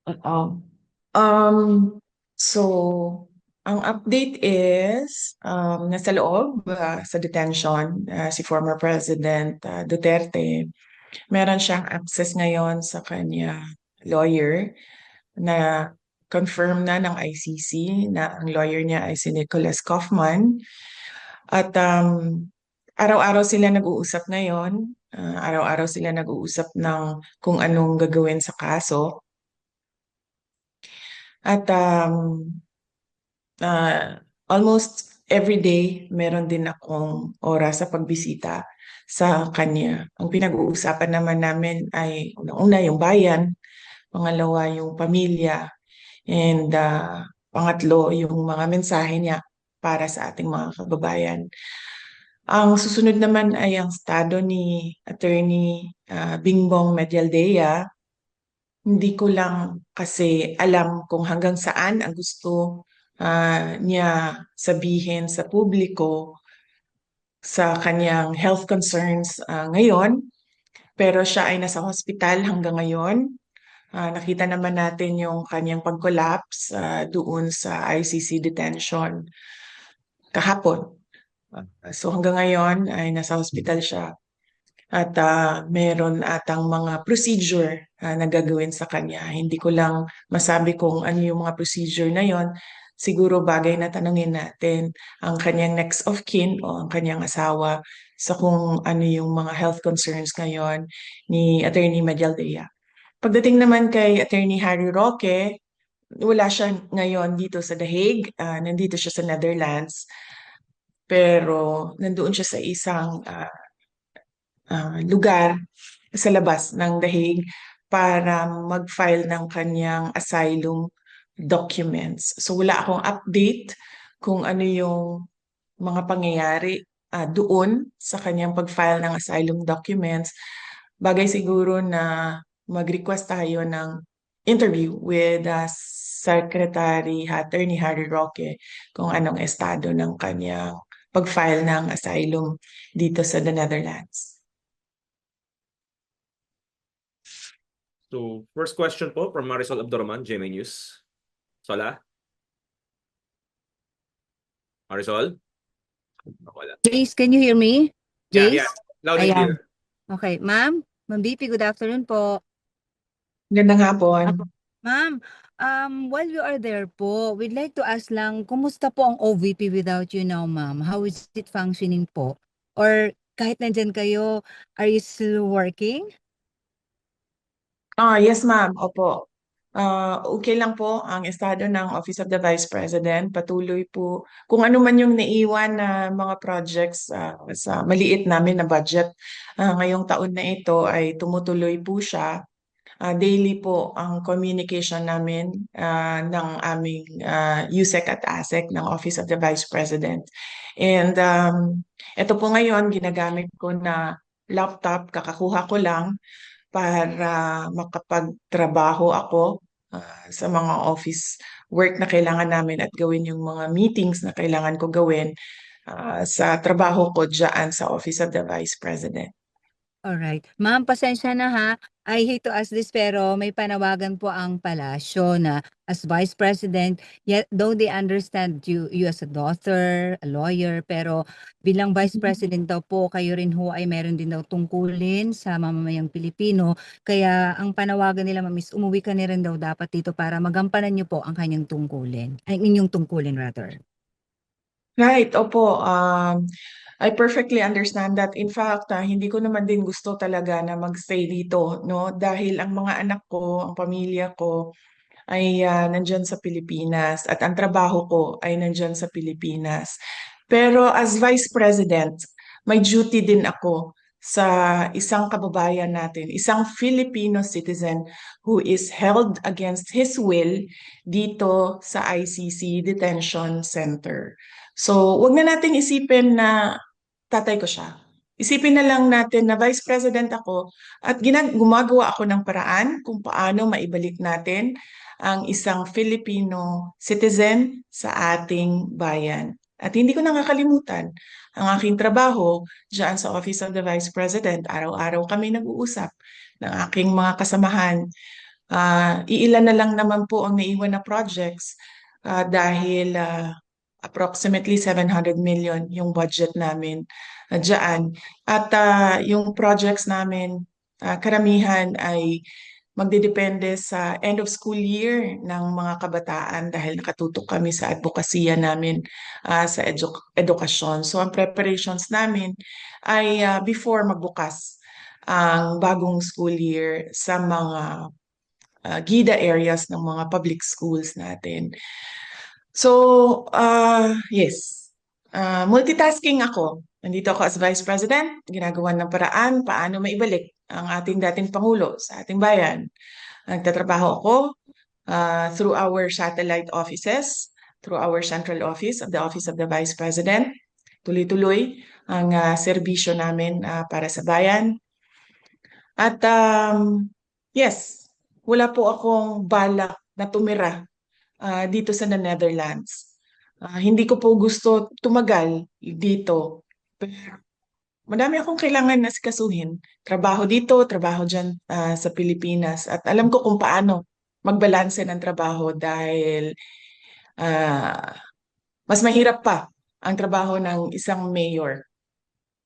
Oo. Um, so, ang update is, nasa loob, sa detention, si former President Duterte. Meron siyang access ngayon sa kanya lawyer na confirm na ng ICC na ang lawyer niya ay si Nicholas Kaufman. At araw-araw sila nag-uusap ngayon. Araw-araw sila nag-uusap ng kung anong gagawin sa kaso. At almost every day, meron din akong oras sa pagbisita sa kanya. Ang pinag-uusapan naman namin ay unang-una yung bayan, pangalawa yung pamilya, and pangatlo yung mga mensahe niya para sa ating mga kababayan. Ang susunod naman ay ang estado ni Attorney Bingbong Medialdea. Hindi ko lang kasi alam kung hanggang saan ang gusto niya sabihin sa publiko sa kanyang health concerns ngayon. Pero siya ay nasa hospital hanggang ngayon. Nakita naman natin yung kanyang pag-collapse doon sa ICC detention kahapon. So hanggang ngayon ay nasa hospital siya. At meron atang mga procedure na gagawin sa kanya. Hindi ko lang masabi kung ano yung mga procedure na yon. Siguro bagay na tanungin natin ang kanyang next of kin o ang kanyang asawa sa kung ano yung mga health concerns ngayon ni Attorney Medialdea. Pagdating naman kay Attorney Harry Roque, wala siya ngayon dito sa The Hague. Nandito siya sa Netherlands. Pero nandoon siya sa isang lugar sa labas ng dahig para mag-file ng kanyang asylum documents. So wala akong update kung ano yung mga pangyayari doon sa kanyang pag-file ng asylum documents. Bagay siguro na mag-request tayo ng interview with Secretary Attorney Harry Roque kung anong estado ng kanyang pag-file ng asylum dito sa the Netherlands. So, first question po from Marisol Abdurrahman, GMA News. Sola? Marisol? Wala. Jace, can you hear me? Yeah, Jace? yeah. Loud and clear. Okay, ma'am. Ma'am BP, good afternoon po. Gandang hapon. Ma'am, while you are there po, we'd like to ask lang, kumusta po ang OVP without you now, ma'am? How is it functioning po? Or kahit nandyan kayo, are you still working? Yes ma'am, opo. Okay lang po ang estado ng Office of the Vice President. Patuloy po kung ano man yung naiwan na mga projects sa maliit namin na budget. Ngayong taon na ito ay tumutuloy po siya. Daily po ang communication namin ng aming USEC at ASEC ng Office of the Vice President. And ito po ngayon, ginagamit ko na laptop, kakakuha ko lang para makapagtrabaho ako sa mga office work na kailangan namin at gawin yung mga meetings na kailangan ko gawin sa trabaho ko dyan sa Office of the Vice President. Alright. Ma'am, pasensya na ha. I hate to ask this pero may panawagan po ang palasyo na as Vice President, yet though they understand you as a daughter, a lawyer, pero bilang Vice President daw po, kayo rin ho ay meron din daw tungkulin sa mamamayang Pilipino. Kaya ang panawagan nila, ma'am, is umuwi ka na rin daw dapat dito para magampanan niyo po ang kanyang tungkulin. Ay, inyong tungkulin rather. Right, opo. I perfectly understand that. In fact, hindi ko naman din gusto talaga na magstay dito, no? Dahil ang mga anak ko, ang pamilya ko ay nandyan sa Pilipinas at ang trabaho ko ay nandyan sa Pilipinas. Pero as Vice President, may duty din ako sa isang kababayan natin, isang Filipino citizen who is held against his will dito sa ICC Detention Center. So, wag na nating isipin na tatay ko siya. Isipin na lang natin na Vice President ako at gumagawa ako ng paraan kung paano maibalik natin ang isang Filipino citizen sa ating bayan. At hindi ko nakakalimutan ang aking trabaho diyan sa Office of the Vice President. Araw-araw kami nag-uusap ng aking mga kasamahan Iilan na lang naman po ang naiwan na projects dahil approximately 700 million yung budget namin dyan. At yung projects namin, karamihan ay magdidepende sa end of school year ng mga kabataan dahil nakatutok kami sa advokasya namin sa edukasyon. So ang preparations namin ay before magbukas ang bagong school year sa mga GIDA areas ng mga public schools natin. So, yes, multitasking ako. Nandito ako as Vice President, ginagawa ng paraan paano maibalik ang ating dating Pangulo sa ating bayan. Nagtatrabaho ako through our satellite offices, through our central office of the Vice President. Tuloy-tuloy ang serbisyo namin para sa bayan. At yes, wala po akong balak na tumira dito sa Netherlands. Hindi ko po gusto tumagal dito. Pero madami akong kailangan na sikasuhin. Trabaho dito, trabaho dyan sa Pilipinas. At alam ko kung paano magbalanse ng trabaho dahil ah, mas mahirap pa ang trabaho ng isang mayor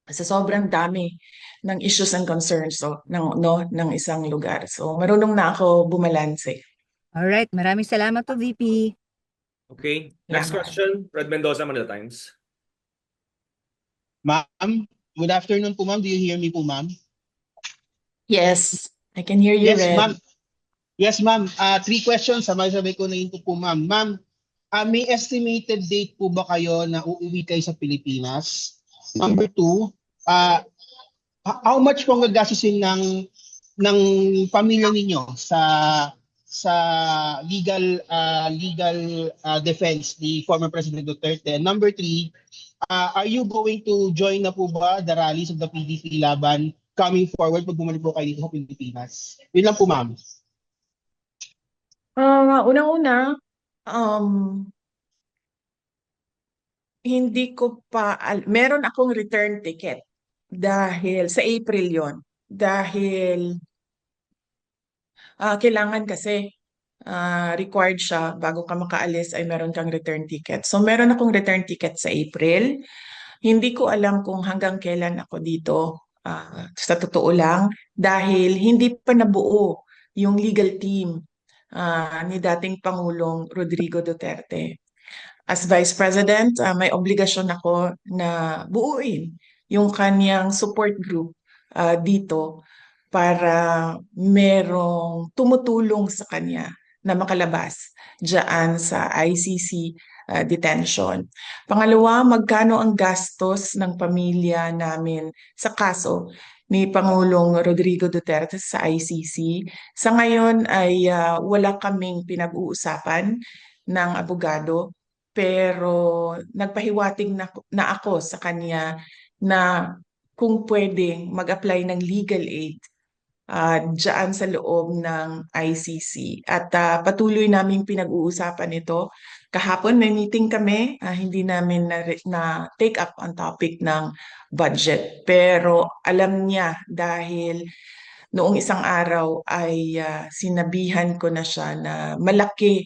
sa sobrang dami ng issues and concerns ng isang lugar. So marunong na ako bumalanse. Alright, maraming salamat po, VP. Okay. Next Salamat. question, Fred Mendoza, Manila Times. Ma'am, good afternoon po ma'am. Do you hear me po ma'am? Yes, I can hear you, Yes Red. ma'am. Yes ma'am. 3 questions. Sabay-sabay ko na yun po ma'am. Ma'am, may estimated date po ba kayo na uuwi kayo sa Pilipinas? Number 2, how much po ang gagastusin ng pamilya ninyo sa legal defense ni former President Duterte? Number 3, are you going to join na po ba the rallies of the PDP laban coming forward pag bumalik po kayo dito sa Pilipinas? Yun lang po ma'am. Unang-una, hindi ko pa, meron akong return ticket dahil sa April yon. Dahil kailangan kasi required siya bago ka makaalis ay meron kang return ticket. So meron akong return ticket sa April. Hindi ko alam kung hanggang kailan ako dito, sa totoo lang, dahil hindi pa nabuo yung legal team ni dating Pangulong Rodrigo Duterte. As Vice President, may obligasyon ako na buuin yung kanyang support group dito para merong tumutulong sa kanya na makalabas diyan sa ICC detention. Pangalawa, magkano ang gastos ng pamilya namin sa kaso ni Pangulong Rodrigo Duterte sa ICC? Sa ngayon ay wala kaming pinag-uusapan ng abogado, pero nagpahiwatig na ako sa kanya na kung pwedeng mag-apply ng legal aid dyan sa loob ng ICC. At patuloy naming pinag-uusapan ito. Kahapon may meeting kami, hindi namin na take up ang topic ng budget. Pero alam niya dahil noong isang araw ay sinabihan ko na siya na malaki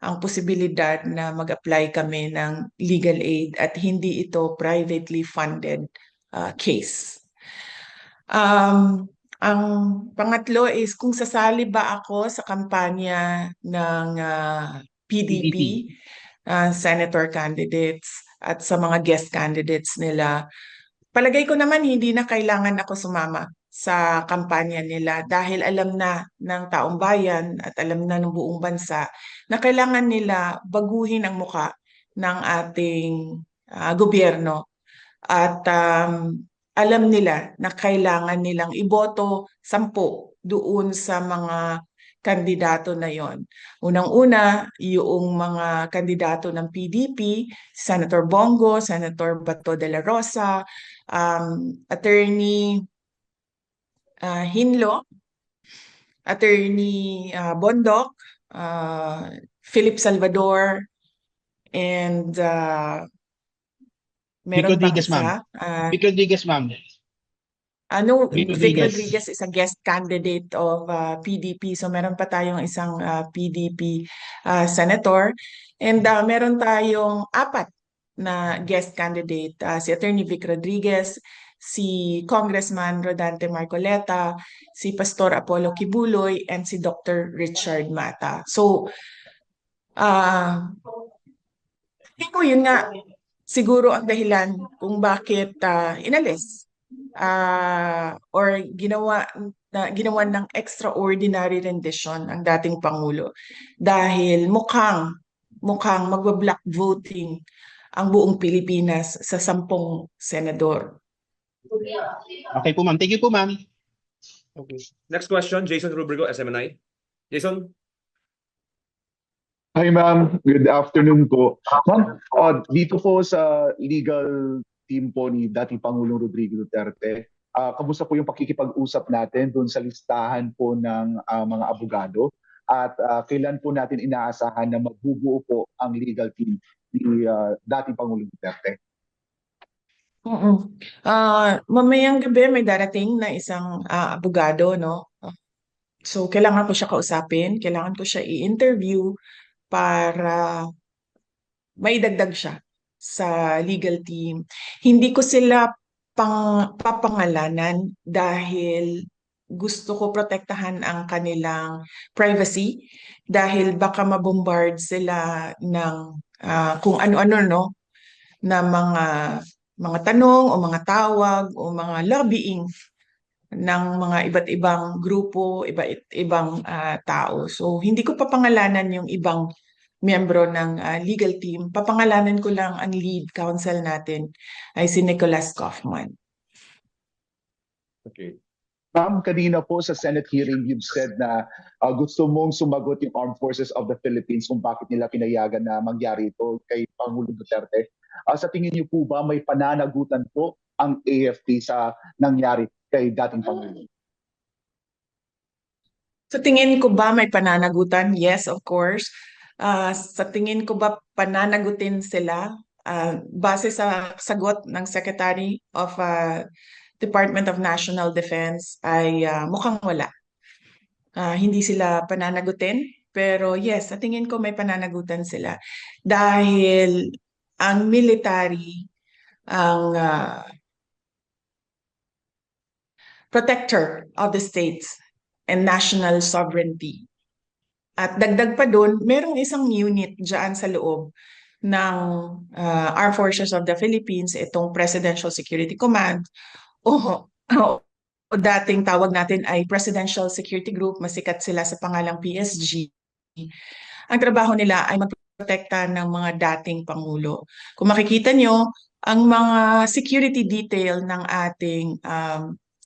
ang posibilidad na mag-apply kami ng legal aid at hindi ito privately funded case. Ang pangatlo is kung sasali ba ako sa kampanya ng PDP, senator candidates at sa mga guest candidates nila. Palagay ko naman hindi na kailangan ako sumama sa kampanya nila dahil alam na ng taong bayan at alam na ng buong bansa na kailangan nila baguhin ang muka ng ating gobyerno at alam nila na kailangan nilang iboto 10 doon sa mga kandidato na yon. Unang-una, yung mga kandidato ng PDP, Senator Bongo, Senator Bato de la Rosa, Attorney Hinlo, Attorney Bondoc, Philip Salvador, and meron Vic pang Rodriguez, ma'am. isa. Vic Rodriguez ma'am. No, Vic Vic Rodriguez. Rodriguez is a guest candidate of PDP. So meron pa tayong isang PDP senator. And meron tayong apat na guest candidate. Si Attorney Vic Rodriguez, si Congressman Rodante Marcoleta, si Pastor Apollo Kibuloy, and si Dr. Richard Mata. So, tingin ko yun nga, siguro ang dahilan kung bakit inalis or ginawa ng extraordinary rendition ang dating Pangulo dahil mukhang magba-block voting ang buong Pilipinas sa 10 senador. Okay po, ma'am. Thank you po, ma'am. Okay. Next question, Jason Rubrigo, SMNI. Jason? Hi ma'am, good afternoon po. Ma'am, dito po sa legal team po ni dating Pangulong Rodrigo Duterte, kamusta po yung pakikipag-usap natin doon sa listahan po ng mga abogado at kailan po natin inaasahan na magbubuo po ang legal team ni dating Pangulong Duterte? Mamayang gabi may darating na isang abogado, no? So kailangan ko siya kausapin, kailangan ko siya i-interview para maidagdag siya sa legal team. Hindi ko sila papangalanan dahil gusto ko protektahan ang kanilang privacy dahil baka mabombard sila ng kung ano-ano, no, na mga tanong o mga tawag o mga lobbying ng mga iba't ibang grupo, iba't ibang tao. So hindi ko papangalanan yung ibang miyembro ng legal team. Papangalanan ko lang ang lead counsel natin ay si Nicholas Kaufman. Okay. Ma'am, kanina po sa Senate hearing, you've said na gusto mong sumagot yung Armed Forces of the Philippines kung bakit nila pinayagan na mangyari ito kay Pangulong Duterte. Sa tingin niyo po ba may pananagutan po ang AFP sa nangyari kay dating Pangulo? Sa tingin ko ba may pananagutan? Yes, of course. Sa tingin ko ba pananagutin sila? Base sa sagot ng Secretary of Department of National Defense ay mukhang wala. Hindi sila pananagutin, pero yes, sa tingin ko may pananagutan sila. Dahil ang military, ang protector of the states and national sovereignty. At dagdag pa doon, merong isang unit dyan sa loob ng Armed Forces of the Philippines, itong Presidential Security Command, o dating tawag natin ay Presidential Security Group, masikat sila sa pangalang PSG. Ang trabaho nila ay magprotekta ng mga dating Pangulo. Kung makikita nyo, ang mga security detail ng ating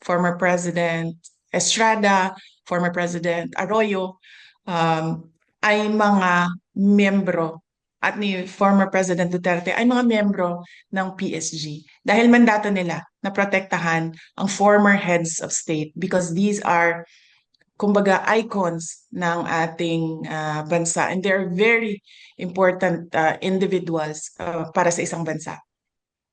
former President Estrada, former President Arroyo, ay mga miyembro at ni former President Duterte ay mga miyembro ng PSG dahil mandato nila na protektahan ang former heads of state because these are kumbaga icons ng ating bansa and they're very important individuals para sa isang bansa.